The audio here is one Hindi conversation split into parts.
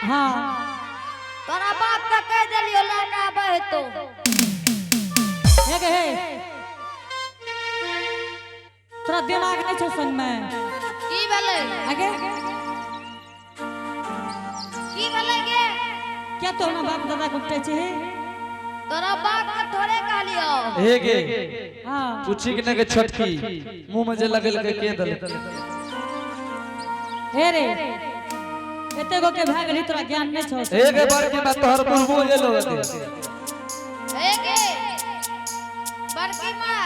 हाँ तोरा बाप का कह दिलियो लेके आबे तो हे तोरा दिमाग नहीं छौ संग में की भेले आगे की भेले गे क्या तो ना बाप दादा गुप्ते छे तोरा बाप का थोड़े कहलियो हे गे हां पूछी कि न के छोटकी मुंह में जे लगल के दल हे रे एते गो के भाग ली तोरा ज्ञान नहीं छौ हे गे बड़की बात तोहर मुंह बोले लोग हे गे बड़की मां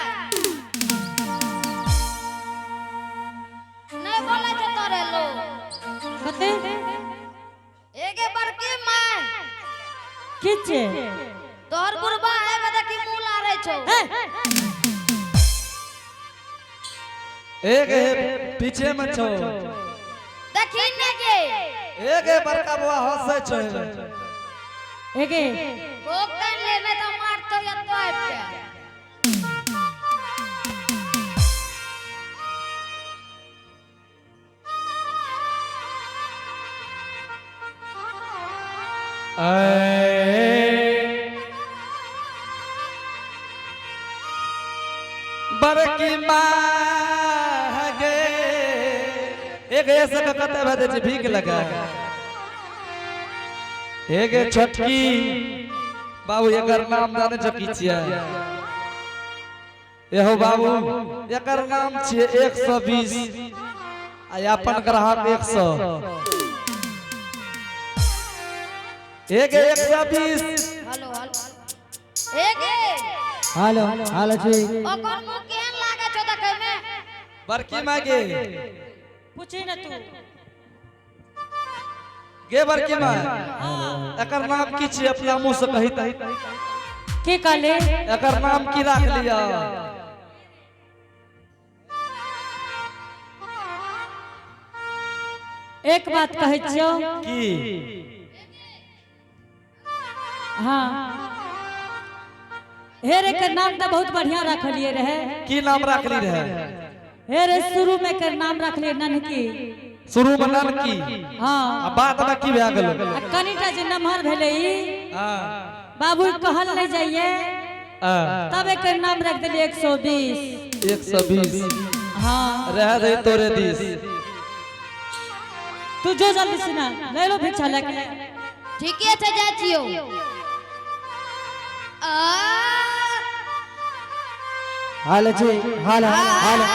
नहीं बोले छे तोरे लोग कते हे गे बड़की मां किछे तोहर बुढ़बा है बता की मुंह लारे छौ हे गे पीछे में छौ देखी ने गे हे गे बड़का बुआ हंसै छै एगे वो कर ले मैं तो मार तो या तो आइब बड़की माँ गे एक ऐसे कते भदे छै भीख लगा हे गे छोटकी बाबू एकर नाम जाने छ की छियै एहो बाबू एकर नाम छियै 120 आ अपन ग्राहक 100 हे गे 120 हेलो हे गे हेलो हेलो जी ओकर मुंह केहन लागे छौ देखे में बड़की माँ गे पूछे ना तू गे बड़की माँ एकर नाम की छियै अपना मुंह से कही के कहले एकर नाम की राख लिया एक बात कहै छियो की हाँ हे रे के नाम तो बहुत बढ़िया रखलिए रहे की नाम राखली रहे हे रे शुरू में कर नाम रखलिए ननकी शुरू में नाम की हाँ आ बाद में की भए गेल आ कनिटा जे नमहर भेले ई हां बाबू कहल नहीं जाइए हां तब एक नाम रख दिलिए 120 120 हाँ रह रही तोरे दिस तू जो जल्दी से ना ले लो भिक्षा लेके ठीके छै जा छियो आ हेलो जी हेलो हेलो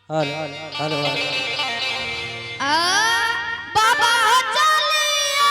हेलो आ बाबा चलिया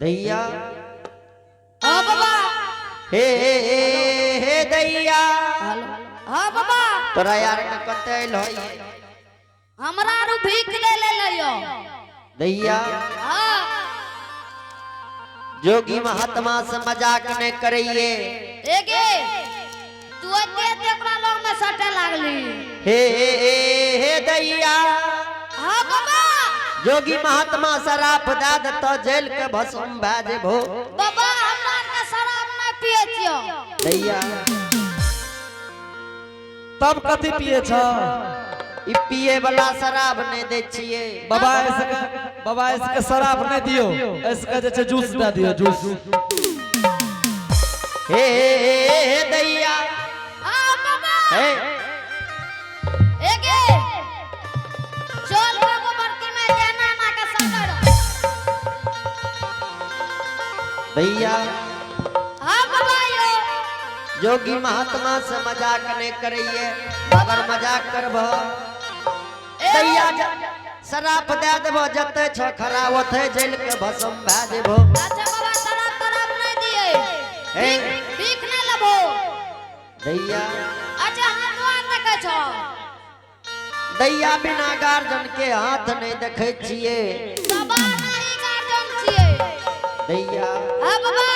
दैया हाँ बाबा हे दैया हाँ बाबा तोरा यार के कते लई हमरा आरु भीख ले ले लियो दैया हाँ जोगी महात्मा से मजाक न करिए एगे तू अते ओकरा लोग में सटे लागली हे दैया हाँ बाबा जोगी महात्मा शराब दे दे तो जेल के भस्म भए जेबो बाबा हमरा के शराब नहीं पिए छियो दैया तब कथी पिए छ ई पिए वाला शराब नहीं दे छिए बाबा इसके शराब नहीं दियो, इसके जे छै जूस दे दियो जूस। हे दैया हाँ बाबा हे एगे चल बाबू बर्ती में जाना ना के सगर दैया हाँ बाबा यो जोगी महात्मा से मजाक नहीं करिए अगर मजाक करबो दैया शराब दे देबो जते छ खराब होते जेल के भस्म भए जेबो अच्छा बाबा शराब तराब नहीं दिए हे भीख नहीं लेबो दैया अच्छा हाथ द्वार देखे छो दैया बिना गार्जन के हाथ नहीं देखे छिए बाबा नहीं गार्जन छिए दैया हाँ बाबा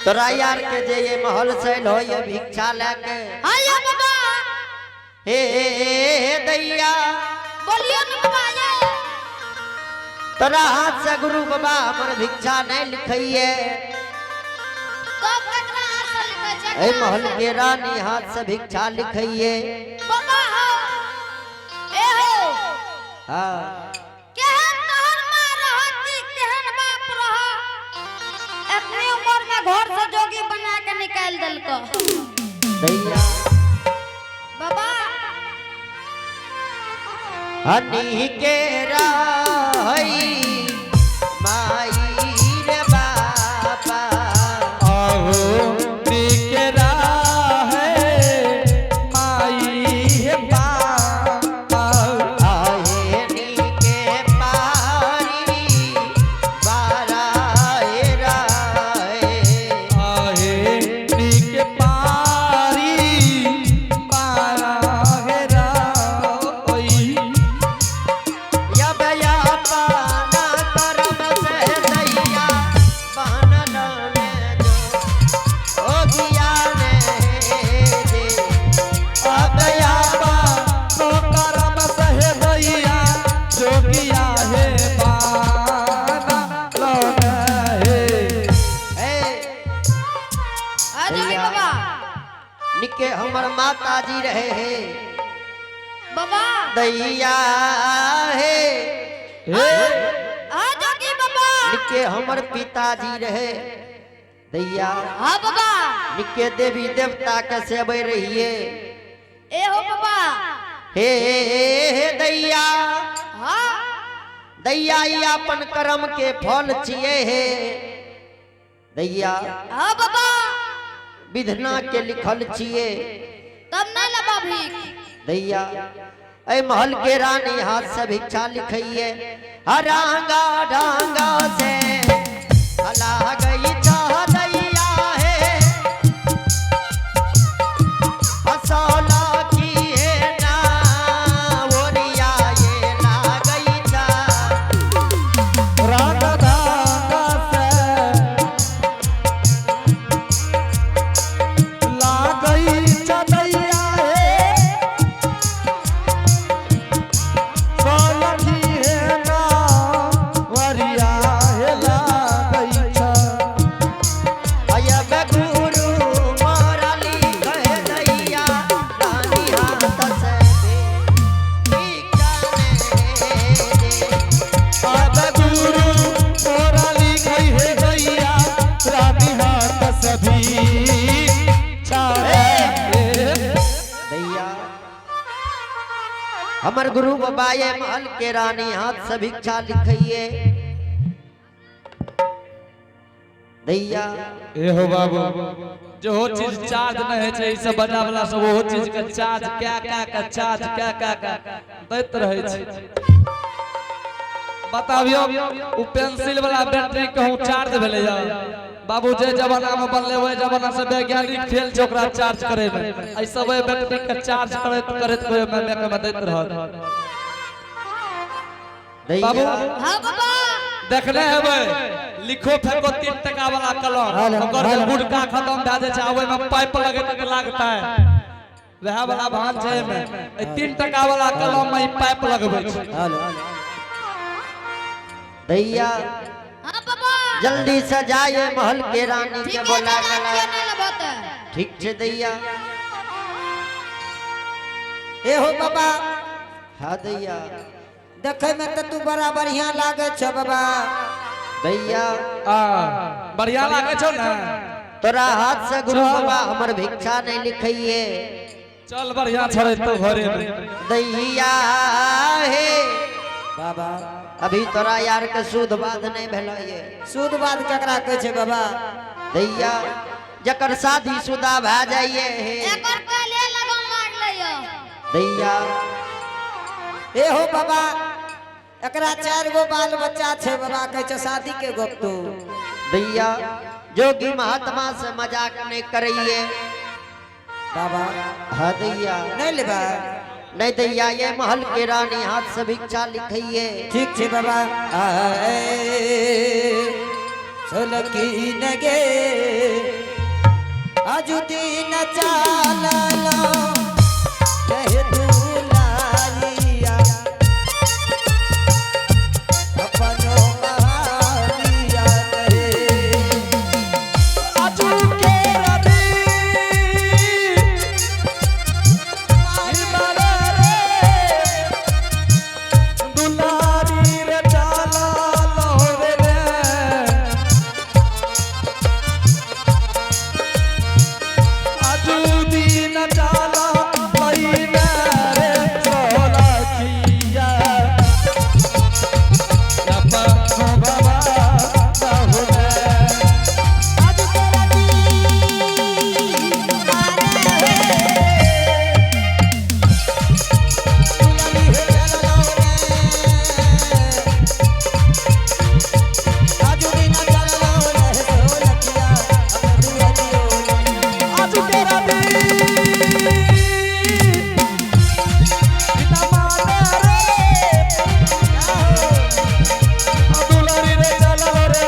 तोरा यार के जे ये महल से लो ये भिक्षा लेके हाँ यो बाबा हे दैया बोलियो न बाबा ये तोरा हाथ से गुरु बाबा हमर भिक्षा नहीं लिखइए तो ककरा हाथ से लिखे छै ए महल के रानी हाथ से भिक्षा लिखइए बाबा हो ए हो हाँ केहन तोहर माँ रहती केहन बाप रह अपनी उम्र में घर से जोगी बना के निकाल देलको दैया बाबा हनी के राही माई रे बाबा आहो निकरा है माई है बाबा, आहे नी के पारी बाराए राए आहे निक पारी बारा है राई। या बया पाना करम से दैया बहन लाने जो ओ दिया ने दे अब याबा तो करम सहे दैया जोगिया है बाना लौना है। ए आ जाओ बाबा निके हमर माता जी रहे हैं बाबा दैया है आ जोगी बाबा निके हमर पिताजी रहे दैया हाँ बाबा निके देवी देवता के सेवे रहिए ए हो बाबा हे दैया हाँ दैया ई अपन कर्म के फल छिए हे दैया हाँ बाबा विधना के लिखल छिए तब नहीं लबा भीख दैया ऐ महल के रानी हाथ से भिक्षा लिखइए हरांगा ढांगा से हला गई चाह दैया है हसौला की है ना ओरिया ये ला गई चा राग धागा से लागई चदैया है सोलखी है ना वरिया है लागई छ। अयब गुरु मोरली कहे दैया रानी हाथ से दे अब गुरु तोरा लिखई है दैया रानी हाथ सभी दैया हमर गुरु बाबा ये महल के रानी हाथ से भिक्षा लिखइए दैया ए हो बाबू जो हो चीज चार्ज नहीं है छै, ई सब बजा वाला सब वो चीज के चार्ज क्या का चार्ज क्या दैत रहे छै। बताबियो उ पेंसिल वाला बैटरी कहूं चार्ज भेले जा बाबू जे जमाना में बनले ओए जमाना से वैज्ञानिक फेल छै ओकरा चार्ज करे में ऐसा वे बैटरी के चार्ज करत करत कोई में दैत रहत बाबू हां बाबा देखले हेबै लिखो फेंको 3 टका वाला कलम ओकर जे गुड़का खत्म भ जाय छै ओए में पाइप लगे तक लागता है वह वाला भान छै में 3 टका वाला कलम में पाइप लगबै छै दैया हां बाबा जल्दी से जाए महल के रानी के बोला गला गला ठीक छे दैया ए हो बाबा हाँ दैया देखे में तो तू बड़ा बढ़िया लागे छ बाबा दैया बढ़िया लागे छौ ना तोरा हाथ से गुरु बाबा हमर भिक्षा नहीं लिखइए चल बढ़िया छड़े तो घरे में दैया हे बाबा अभी तोरा यार के सूद बात नहीं भेल ये सूद बात केकरा कहै छै बाबा दैया जकर शादी शुदा भ जाइए हे एकर पहले लगन मार लियो दैया ए हो बाबा एकरा 4 गो बाल बच्चा छै बाबा कहै छै शादी के गप तो दैया जोगी महात्मा से मजाक नहीं करिए बाबा हाँ दैया नहीं लेबा नहीं दैया ये महल के रानी हाथ से भिक्षा लिखइए ठीक छै बाबा सोलकी नगे आजु दिन चाललो कहे दुलारिया अपनो महारिया कहे आजू के रानी दुलारी रे चाला लोरे रे आजू दिन चाला लईना रे चोला किया अपा बाबा बाहुले आजू तेरा दी बिना माने रे दुलारी रे चला रे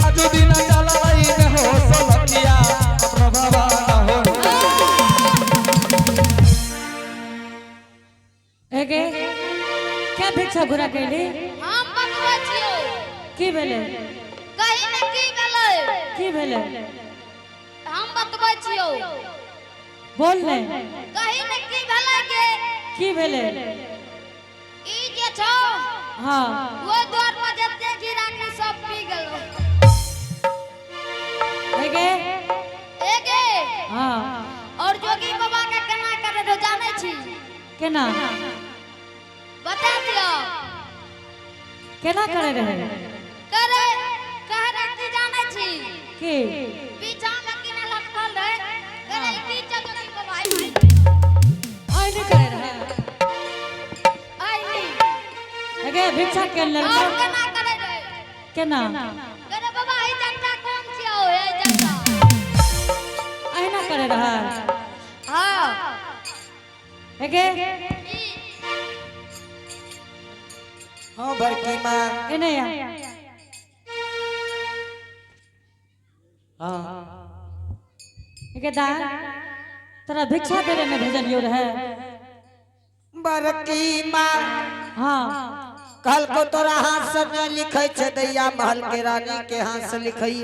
आजू दिन चला रही ने हो सोलकिया अपना बाबा हो एगे क्या भिक्षा घुरा कैली हम बतबै छियो की भेले कहीं ने की भेलै की भेले हम बतबै छियो बोल ले कहीं ने की भेलै के की भेले ई जे छौ हाँ वो द्वार में जते गिरा के सब पी गेलो एगे एगे हाँ और जोगी बाबा के केना करे तो जाने छी केना बता दियो केना करे रहे करे कह रखती जाने छी की पीछा में किने लटकल रहे करे की जोगी बाबा आई आई नहीं करे रहे आई नहीं एगे भिक्षा के ले और केना करे रहे केना करे बाबा ई जनता कौन छियो ए जनता अहिना करे रहे हां एगे हाँ बड़की माँ एने या हाँ एगे दा तोरा भिक्षा देले ने भेजलियो रहे बड़की माँ हाँ कल को तोरा हाथ से न लिखे छे दैया महल के रानी के हाथ से लिखई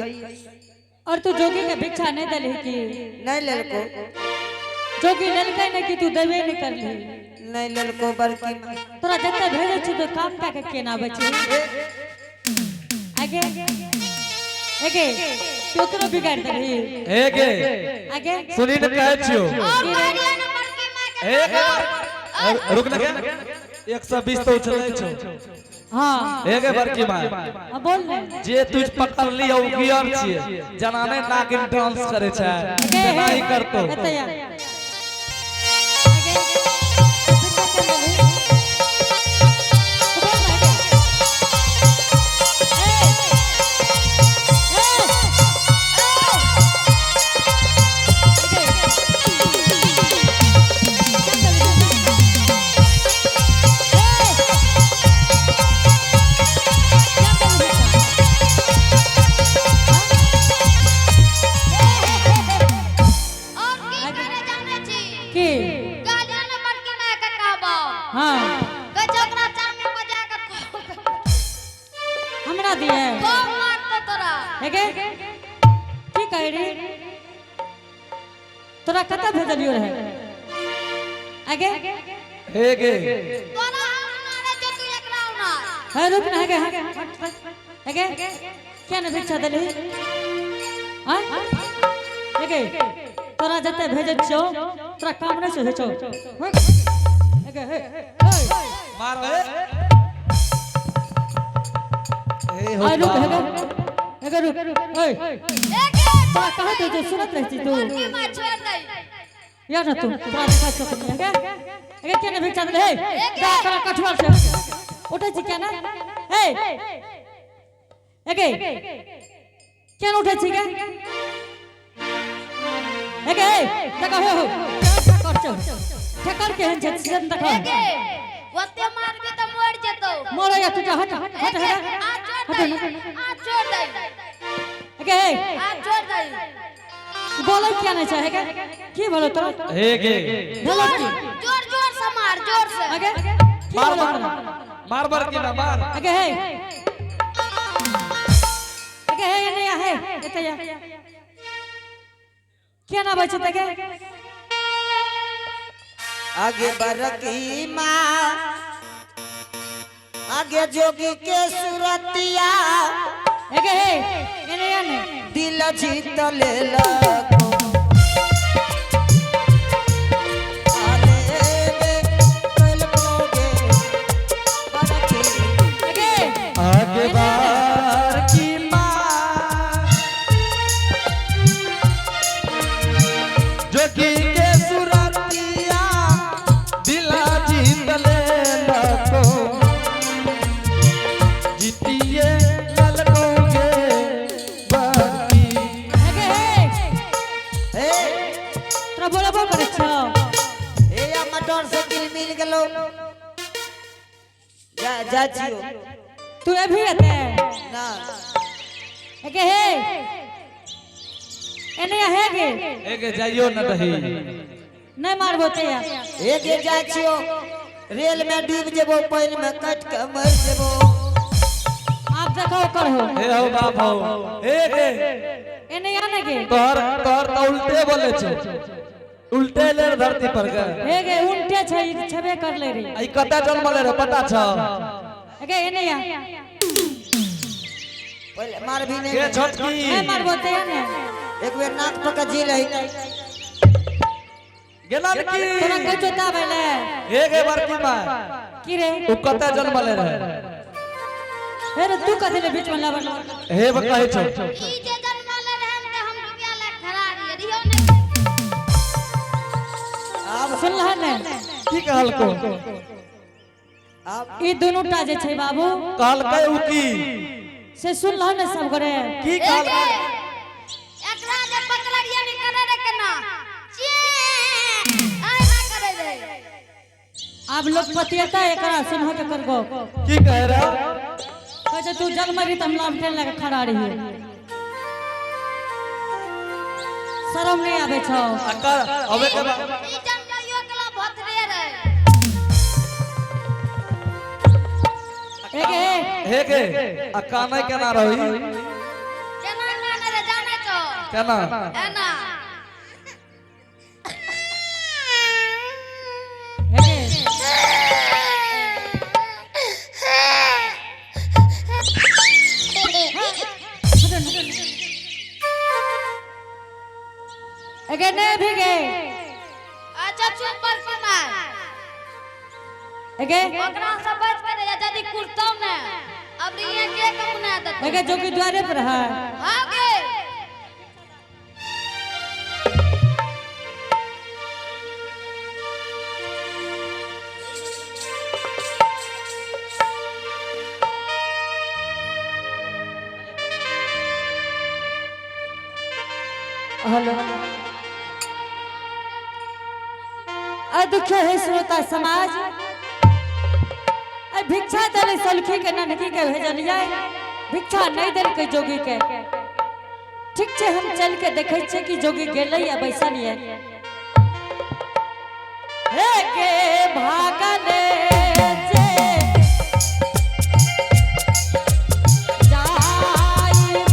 और तू जोगी के भिक्षा नहीं देली की नहीं लेलको जोगी ललकै ने कि तू देबे नहीं करली नहीं लेलको बड़की माँ तोरा जते भेजे छी तो काम का के केना बचे आगे आगे तू करो बिगाड़ देली एगे आगे सुनी न कहै छियो और मारिया नंबर के मां के रुक ना 120 तो चलै छौ हाँ एगे बड़की माँ अब बोल ले जे तुझ पकड़ ली ओ गियर छिए जनाने नागिन डांस करे छै केना ही करतो एतया आगे भिक्षा के लेली एगे की कह रे तोरा कता भेजलियो रहे आगे हे गे तोरा हम मारे जो तू एकरा ना है रुक ना आगे आगे क्या न भिक्षा देली हां आगे तोरा जते भेजत छौ तोरा काम नै से छौ आगे मार बे ए हो आ रुक आगे रुक ओए तोरा कहा दे जो सुनत रहती तू के मार छोड़ दे यार तू तोरा देखा छौ आगे आगे क्या न भिक्षा दे हे जा तोरा कठवाल से उठै छी क्या ना हे आगे क्या न उठै छी गे आगे देखा हो कर छौ ठेकर केहन छै सीजन देखा ओते मार के त मर जेतो मोरा या तू हट हट हट आ छोड़ दे आगे आ छोड़ दे बोले क्या नहीं चाहेगा की बोलो तो हे गे बोलो की जोर जोर से मार जोर से आगे मार मार मार की ना मार आगे है आगे है नहीं है एतया क्या ना बचे तके आगे बरकी माँ आगे जोगी के सुरतिया आगे है ये नहीं दिल जीत ले लको आले में कल बोगे बरकी आगे आगे बार की माँ जोगी के सुरतिया दिला जीत ले लको जीतिए ललकोगे बाकी आगे है हे तोरा बोलबो करे छौ ए या मटर से दिल मिल गेलो जा जियो तू अभी आते ना आगे है ए नहीं है गे हे गे जाइयो न दही नहीं मारबो ते या एक जा छियो रेल में डूब जेबो पानी में कट के मर जेबो आप देखो कर हो हे हो बाप हो हे गे ए नहीं आने गे तोहर तो उल्टे बोले छो उल्टे ले धरती पर गे हे गे उल्टे छै छबे कर ले रे आई कता जन्म ले रे पता छ आगे ए नहीं आ पहले मार भी के नहीं छोटकी नहीं मारबो ते ने एक बेर नाक पका जी रही गेला की तोरा कह जोता बेले हे गे बरकी माँ की रे तू कता जन्म ले रे हे रे तू कथि ले बीच में लावल हे बताई छो ई जे जन्म ले रहन त हम रुपया ले खड़ा रियो ने अब सुन लह ने की कहल को अब ई दोनों टा जे छै बाबू कहल के उ की से सुन लह ने सब करे की कहल एकरा जे पकड़िया नि करे रे केना चे आय ना करे रे अब लोग पतियता एकरा सुनहो के करगो की कह रहा कहे तू जन्म री त हम लाम ट्रेन लगे खड़ा रही शरम नहीं आवे छौ अकर अबे के बा- ई जनकइयो केला भतरे रे एगे हे गे अकाने केना रही केना माने रे जाने छो केना एना एगे एगे ने भी गे अच्छा चुप पर मार एगे ओकरा से बच के रे यदि कुर्तौ ने अब ये के कमुना दत एगे जोगी द्वारे पर है आगे हेलो दुखे है श्रोता समाज भिक्षा दल सलखी के ननकी के भेजलिए भिक्षा नहीं दिल के जोगी के ठीक छे हम चल के देखे छे कि जोगी गेलै या बैसल ये हे के भागले जे जाई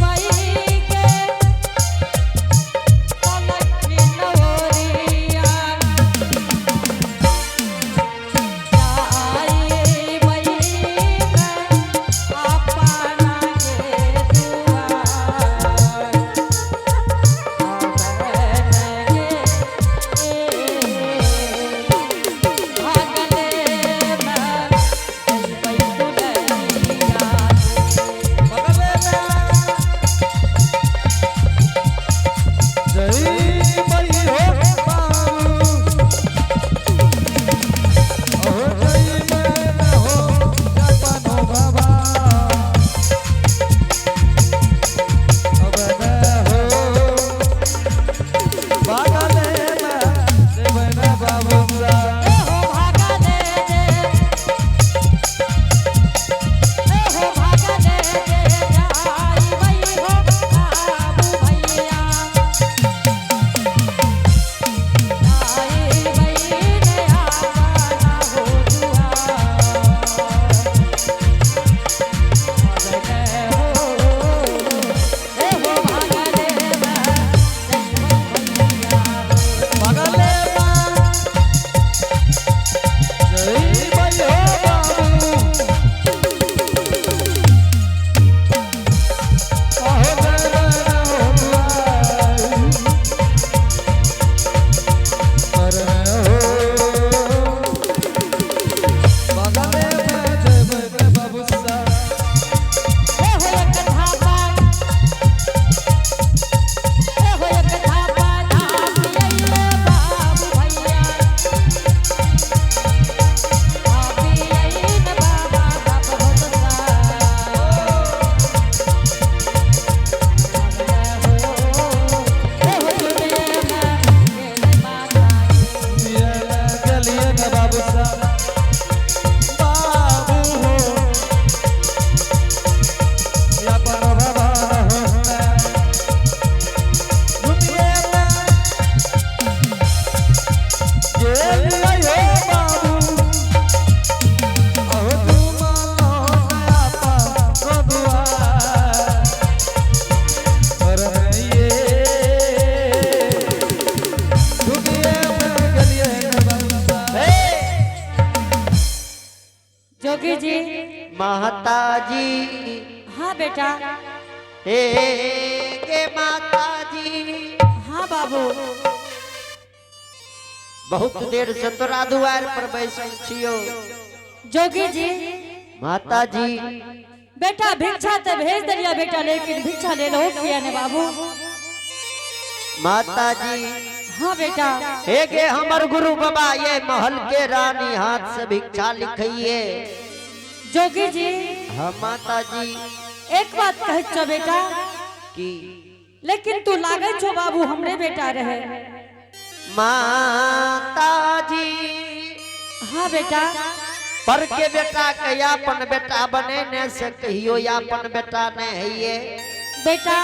जोगी जी। माता जी हाँ बेटा। हे गे माता जी। हाँ बाबू। बहुत देर से तोरा दुआर पर बैसल छियो। जोगी जी। माता जी बेटा भिक्षा तो भेज दिया बेटा, लेकिन भिक्षा ले लो किया ने बाबू। माता जी। हाँ बेटा। हे गे हमर गुरु बाबा ये महल के रानी हाथ से भिक्षा लिखिए। जोगी जी। हाँ माता जी। एक बात कह छो बेटा की लेकिन तू लागे छो बाबू हमरे बेटा रहे। माता जी। हाँ बेटा। पर के बेटा के यापन बेटा बने ने से कहियो यापन बेटा ने है ये। बेटा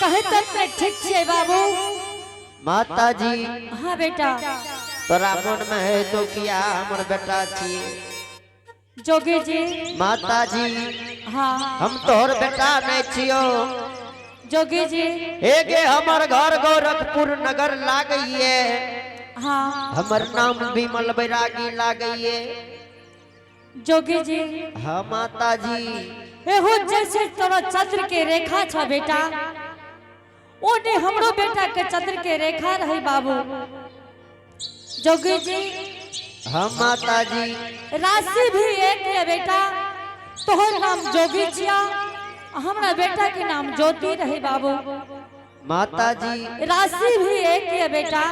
कहे तक में ठीक छे बाबू। माता जी। हाँ बेटा। तोरा मन में है तो किया हमर बेटा छी। जोगी जी। माता जी हाँ। हम तोहर बेटा नहीं छियो। जोगी जी। हे गे हमर घर गोरखपुर नगर लागइए। हाँ। हमर नाम विमल बैरागी लागइए। जोगी जी। हाँ माता जी। एहो जैसे तोरा चंद्र के रेखा छ बेटा, ओने हमरो बेटा के चंद्र के रेखा रही बाबू। जोगी जी। हाँ माता जी। राशि भी एक है बेटा, तोहर नाम जोगी छिया, हमरा बेटा के नाम ज्योति रही बाबू। माता जी। राशि भी एक है बेटा,